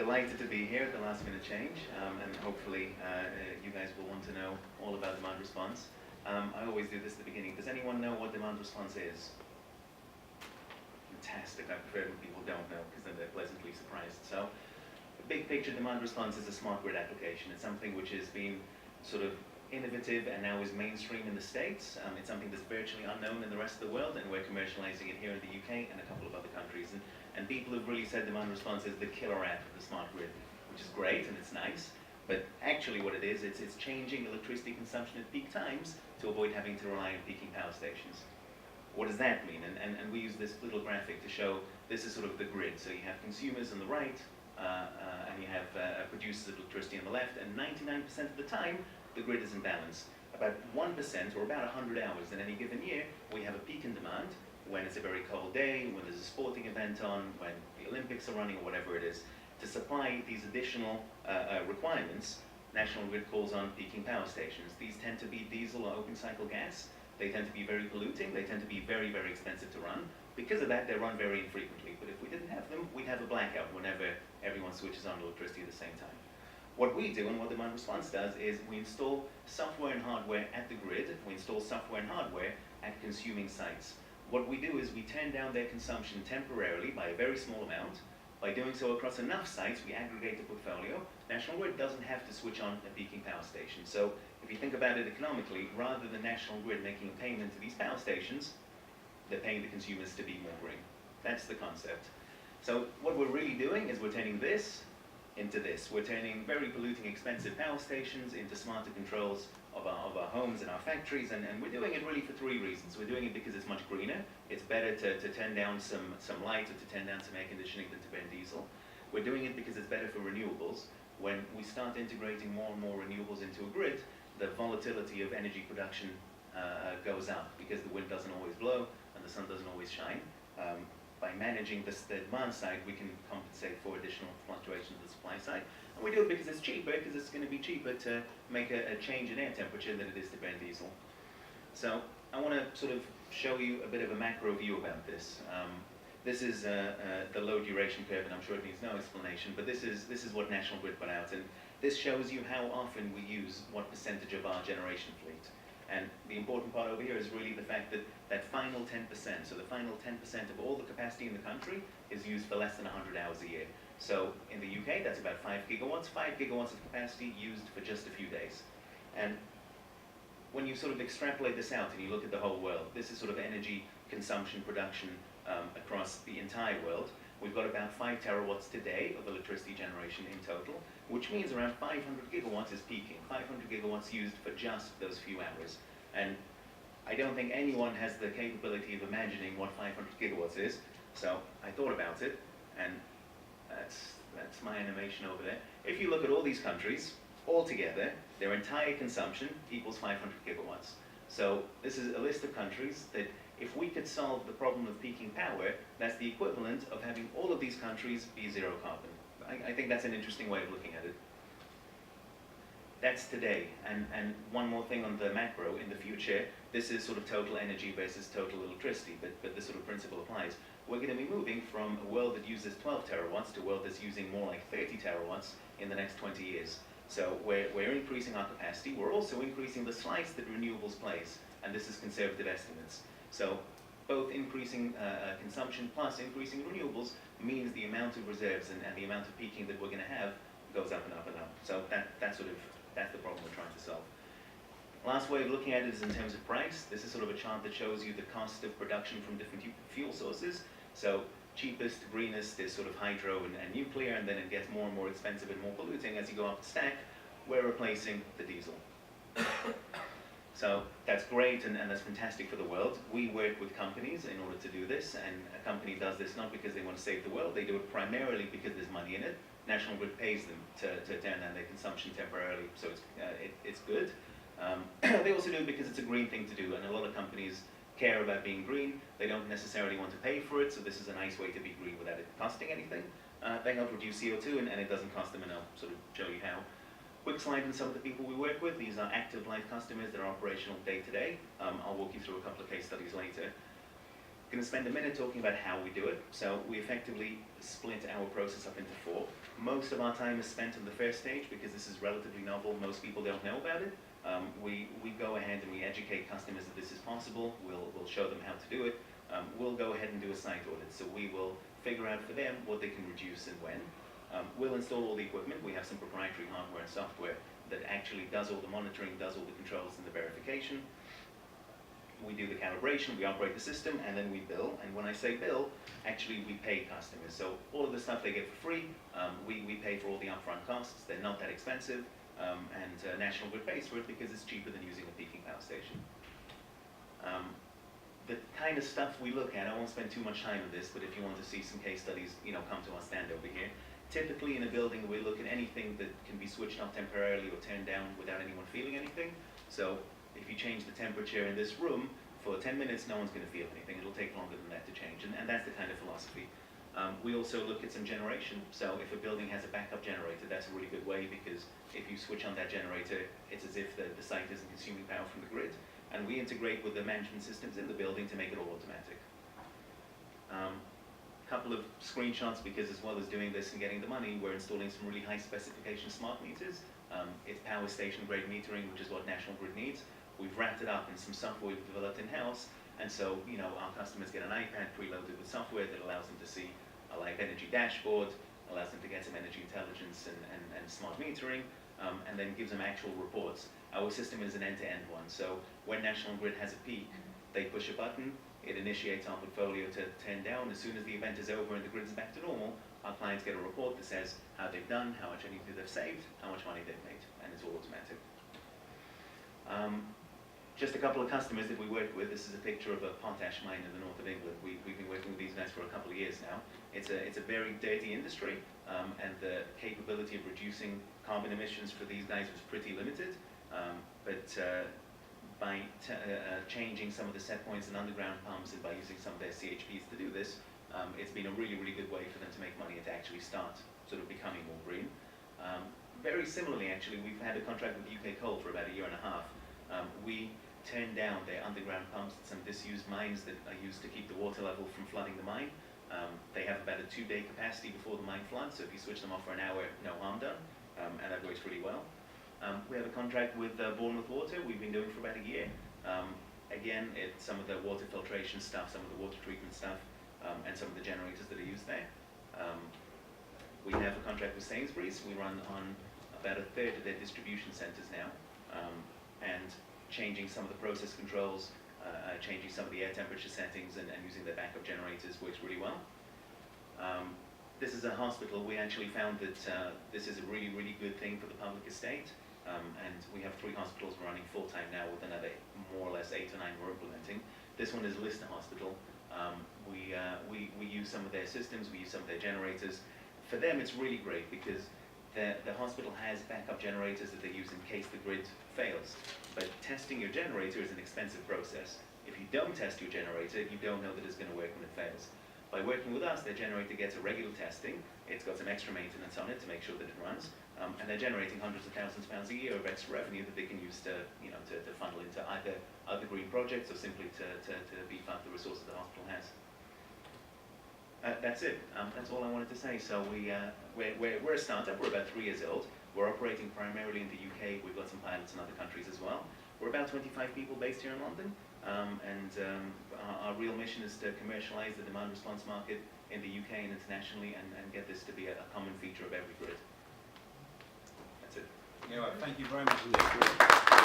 delighted to be here at the last minute change, and hopefully you guys will want to know all about demand response. I always do this at the beginning. Does anyone know what demand response is? Fantastic. I prefer when people don't know, because then they're pleasantly surprised. So, the big picture demand response is a smart grid application. It's something which has been sort of innovative and now is mainstream in the States. It's something that's virtually unknown in the rest of the world, and we're commercializing it here in the UK and a couple of other countries. And people have really said demand response is the killer app of the smart grid, which is great and it's nice. But actually what it is, it's changing electricity consumption at peak times to avoid having to rely on peaking power stations. What does that mean? And we use this little graphic to show this is sort of the grid. So you have consumers on the right, and you have producers of electricity on the left, and 99% of the time, the grid is in balance. About 1%, or about 100 hours in any given year, we have a peak in demand, when it's a very cold day, when there's a sporting event on, when the Olympics are running, or whatever it is. To supply these additional requirements, National Grid calls on peaking power stations. These tend to be diesel or open cycle gas. They tend to be very polluting. They tend to be very, very expensive to run. Because of that, they run very infrequently. But if we didn't have them, we'd have a blackout whenever everyone switches on electricity at the same time. What we do, and what demand response does, is we install software and hardware at the grid. We install software and hardware at consuming sites. What we do is we turn down their consumption temporarily by a very small amount. By doing so across enough sites, we aggregate the portfolio. National Grid doesn't have to switch on a peaking power station. So if you think about it economically, rather than National Grid making a payment to these power stations, they're paying the consumers to be more green. That's the concept. So what we're really doing is we're turning this into this. We're turning very polluting, expensive power stations into smarter controls of our homes and our factories, and we're doing it really for three reasons. We're doing it because it's much greener. It's better to turn down some light or to turn down some air conditioning than to burn diesel. We're doing it because it's better for renewables. When we start integrating more and more renewables into a grid, the volatility of energy production goes up because the wind doesn't always blow and the sun doesn't always shine. By managing the demand side, we can compensate for additional fluctuations on the supply side. And we do it because it's cheaper, because it's going to be cheaper to make a change in air temperature than it is to burn diesel. So I want to sort of show you a bit of a macro view about this. This is the low duration curve, and I'm sure it needs no explanation, but this is what National Grid put out. And this shows you how often we use what percentage of our generation fleet. And the important part over here is really the fact that that final 10%, so the final 10% of all the capacity in the country is used for less than 100 hours a year. So in the UK, that's about 5 gigawatts. 5 gigawatts of capacity used for just a few days. And when you sort of extrapolate this out and you look at the whole world, this is sort of energy consumption, production across the entire world. We've got about 5 terawatts today of electricity generation in total, which means around 500 gigawatts is peaking. 500 gigawatts used for just those few hours. And I don't think anyone has the capability of imagining what 500 gigawatts is, so I thought about it, and that's my animation over there. If you look at all these countries, all together, their entire consumption equals 500 gigawatts. So this is a list of countries that if we could solve the problem of peaking power, that's the equivalent of having all of these countries be zero carbon. I think that's an interesting way of looking at it. That's today. And one more thing on the macro, in the future, this is sort of total energy versus total electricity, but this sort of principle applies. We're going to be moving from a world that uses 12 terawatts to a world that's using more like 30 terawatts in the next 20 years. So we're increasing our capacity. We're also increasing the slice that renewables plays, and this is conservative estimates. So both increasing consumption plus increasing renewables means the amount of reserves and the amount of peaking that we're going to have goes up and up and up. So that's the problem we're trying to solve. Last way of looking at it is in terms of price. This is sort of a chart that shows you the cost of production from different fuel sources. So cheapest, greenest is sort of hydro and nuclear, and then it gets more and more expensive and more polluting as you go up the stack. We're replacing the diesel. So that's great and that's fantastic for the world. We work with companies in order to do this, and a company does this not because they want to save the world, they do it primarily because there's money in it. National Grid pays them to turn down their consumption temporarily, so it's good. They also do it because it's a green thing to do, and a lot of companies care about being green. They don't necessarily want to pay for it, so this is a nice way to be green without it costing anything. They help reduce CO2, and it doesn't cost them, and I'll sort of show you how. Quick slide on some of the people we work with. These are active life customers that are operational day to day. I'll walk you through a couple of case studies later. Going to spend a minute talking about how we do it. So we effectively split our process up into 4. Most of our time is spent on the first stage because this is relatively novel. Most people don't know about it. We go ahead and we educate customers that this is possible. We'll show them how to do it. We'll go ahead and do a site audit. So we will figure out for them what they can reduce and when. We'll install all the equipment. We have some proprietary hardware and software that actually does all the monitoring, does all the controls and the verification. We do the calibration, we operate the system, and then we bill. And when I say bill, actually we pay customers. So all of the stuff they get for free, we pay for all the upfront costs. They're not that expensive, and National Grid pays for it because it's cheaper than using a peaking power station. The kind of stuff we look at, I won't spend too much time on this, but if you want to see some case studies, come to our stand over here. Typically in a building, we look at anything that can be switched off temporarily or turned down without anyone feeling anything. So if you change the temperature in this room for 10 minutes, no one's going to feel anything. It'll take longer than that to change, and that's the kind of philosophy. We also look at some generation. So if a building has a backup generator, that's a really good way, because if you switch on that generator, it's as if the site isn't consuming power from the grid. And we integrate with the management systems in the building to make it all automatic. Couple of screenshots, because as well as doing this and getting the money, we're installing some really high specification smart meters. It's power station grade metering, which is what National Grid needs. We've wrapped it up in some software we've developed in-house, and so our customers get an iPad preloaded with software that allows them to see a live energy dashboard, allows them to get some energy intelligence and smart metering, and then gives them actual reports. Our system is an end-to-end one, so when National Grid has a peak, they push a button, it initiates our portfolio to turn down. As soon as the event is over and the grid's back to normal, our clients get a report that says how they've done, how much energy they've saved, how much money they've made, and it's all automatic. Just a couple of customers that we work with. This is a picture of a potash mine in the north of England. We've been working with these guys for a couple of years now. It's a very dirty industry, and the capability of reducing carbon emissions for these guys was pretty limited. But by changing some of the set points and underground pumps, and by using some of their CHPs to do this, it's been a really, really good way for them to make money and to actually start sort of becoming more green. Very similarly, actually, we've had a contract with UK Coal for about a year and a half. We turned down their underground pumps at some disused mines that are used to keep the water level from flooding the mine. They have about a 2-day capacity before the mine floods, so if you switch them off for an hour, no harm done, and that works really well. We have a contract with Bournemouth Water we've been doing for about a year. Again, it's some of the water filtration stuff, some of the water treatment stuff, and some of the generators that are used there. We have a contract with Sainsbury's. We run on about a third of their distribution centres now, and changing some of the process controls, changing some of the air temperature settings, and using their backup generators works really well. This is a hospital. We actually found that this is a really, really good thing for the public estate, and we have 3 hospitals running full-time now, with another more or less 8 or 9 we're implementing. This one is Lister Hospital. We use some of their systems, we use some of their generators. For them, it's really great because the hospital has backup generators that they use in case the grid fails. But testing your generator is an expensive process. If you don't test your generator, you don't know that it's going to work when it fails. By working with us, their generator gets a regular testing. It's got some extra maintenance on it to make sure that it runs, and they're generating hundreds of thousands of pounds a year of extra revenue that they can use to funnel into either other green projects or simply to beef up the resources the hospital has. That's it. That's all I wanted to say. So we're a startup. We're about 3 years old. We're operating primarily in the UK. We've got some pilots in other countries as well. We're about 25 people based here in London, and our real mission is to commercialize the demand response market in the UK and internationally, and get this to be a common feature of every grid. That's it. Yoav, thank you very much.